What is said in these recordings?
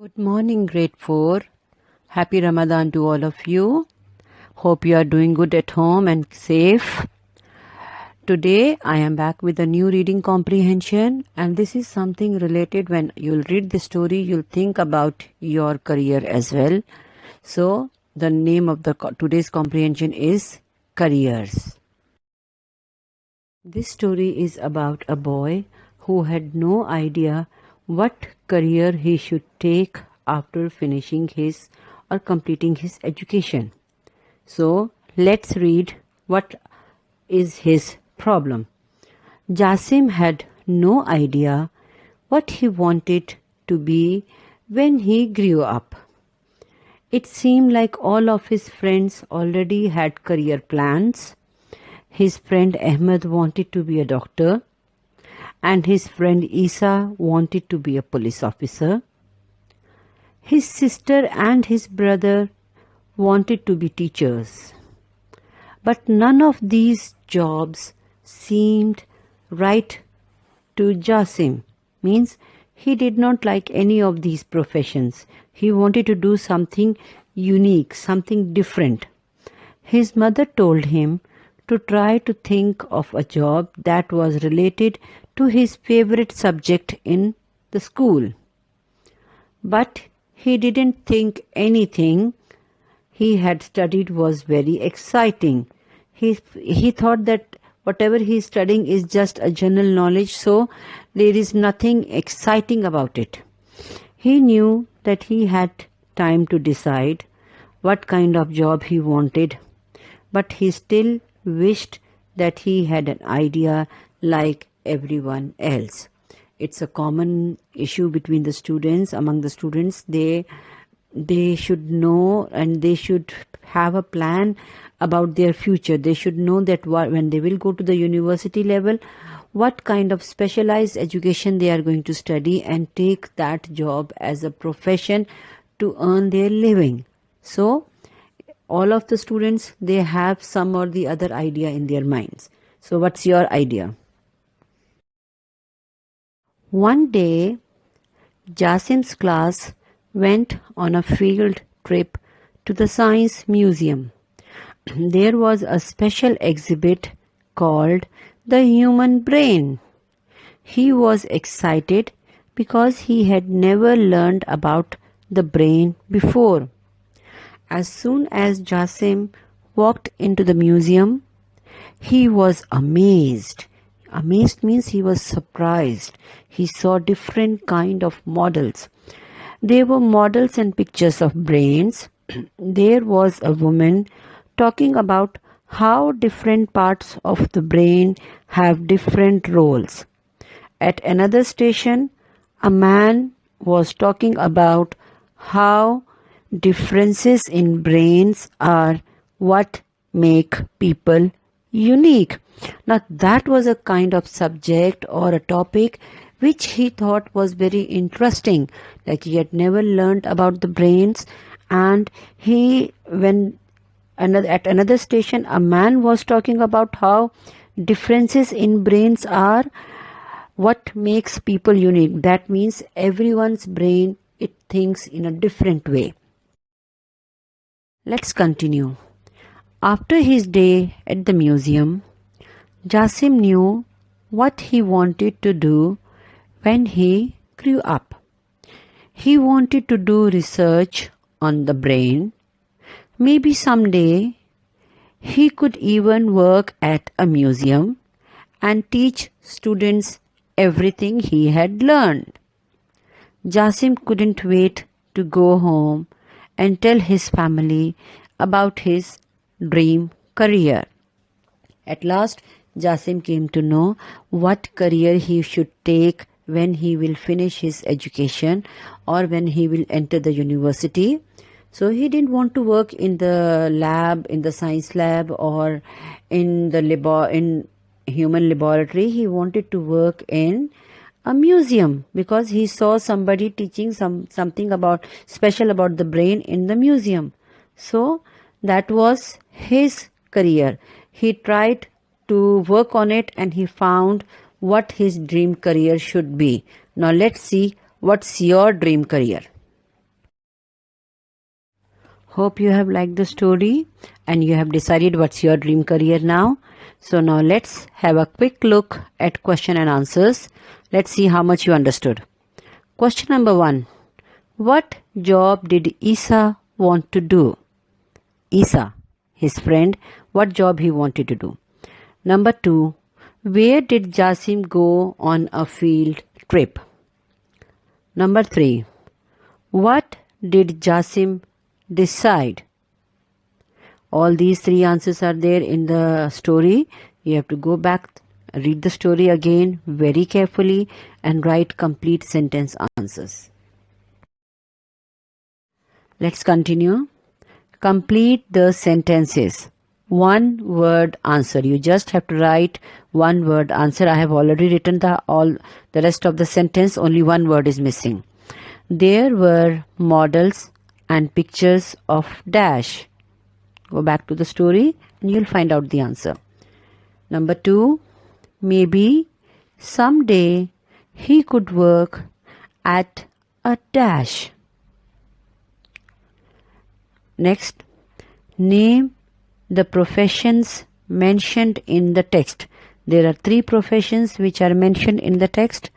Good morning, grade 4. Happy Ramadan to all of you. Hope you are doing good at home and safe. Today I am back with a new reading comprehension, and this is something related. When you'll read the story, you'll think about your career as well. So the name of the today's comprehension is Careers. This story is about a boy who had no idea what career he should take after finishing his or completing his education. So let's read what is his problem. Jasim had no idea what he wanted to be when he grew up. It seemed like all of his friends already had career plans. His friend Ahmed wanted to be a doctor, and his friend Isa wanted to be a police officer. His sister and his brother wanted to be teachers. But none of these jobs seemed right to Jasim. Means he did not like any of these professions. He wanted to do something unique, something different. His mother told him to try to think of a job that was related to his favorite subject in the school. But he didn't think anything he had studied was very exciting. He thought that whatever he is studying is just a general knowledge, so there is nothing exciting about it. He knew that he had time to decide what kind of job he wanted, but he still wished that he had an idea like everyone else. It's a common issue between the students. Among the students, they should know and they should have a plan about their future. They should know that when they will go to the university level, what kind of specialized education they are going to study and take that job as a profession to earn their living. So all of the students, they have some or the other idea in their minds. So what's your idea? One day, Jasim's class went on a field trip to the Science Museum. There was a special exhibit called The Human Brain. He was excited because he had never learned about the brain before. As soon as Jasim walked into the museum, he was amazed. Amazed means he was surprised. He saw different kind of models. There were models and pictures of brains. There was a woman talking about how different parts of the brain have different roles. At another station, a man was talking about how differences in brains are what make people unique. Now that was a kind of subject or a topic which he thought was very interesting. Like he had never learned about the brains, and at another station a man was talking about how differences in brains are what makes people unique. That means everyone's brain, it thinks in a different way. Let's continue. After his day at the museum, Jasim knew what he wanted to do when he grew up. He wanted to do research on the brain. Maybe someday he could even work at a museum and teach students everything he had learned. Jasim couldn't wait to go home and tell his family about his dream career. At last, Jasim came to know what career he should take when he will finish his education or when he will enter the university. So he didn't want to work in the lab, in the science lab, or in the in human laboratory. He wanted to work in a museum because he saw somebody teaching something about special about the brain in the museum. So that was his career. He tried to work on it and he found what his dream career should be. Now let's see what's your dream career. Hope you have liked the story and you have decided what's your dream career now. So now let's have a quick look at question and answers. Let's see how much you understood. Question number 1. What job did Isa want to do? Isa, his friend, what job he wanted to do. Number 2. Where did Jasim go on a field trip? Number 3. What did Jasim decide? All these 3 answers are there in the story. You have to go back, read the story again very carefully and write complete sentence answers. Let's continue. Complete the sentences. One word answer. You just have to write one word answer. I have already written the rest of the sentence. Only one word is missing. There were models and pictures of dash. Go back to the story and you'll find out the answer. Number 2. Maybe someday he could work at a dash. Next, name the professions mentioned in the text. There are 3 professions which are mentioned in the text.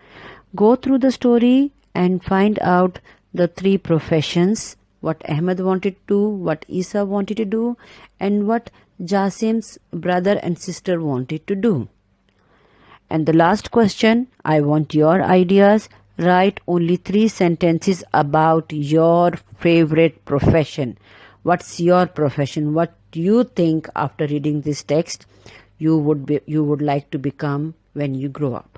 Go through the story and find out the 3 professions. What Ahmed wanted to do, what Isa wanted to do, and what Jasim's brother and sister wanted to do. And the last question, I want your ideas. Write only 3 sentences about your favorite profession. What's your profession? What do you think after reading this text you would like to become when you grow up?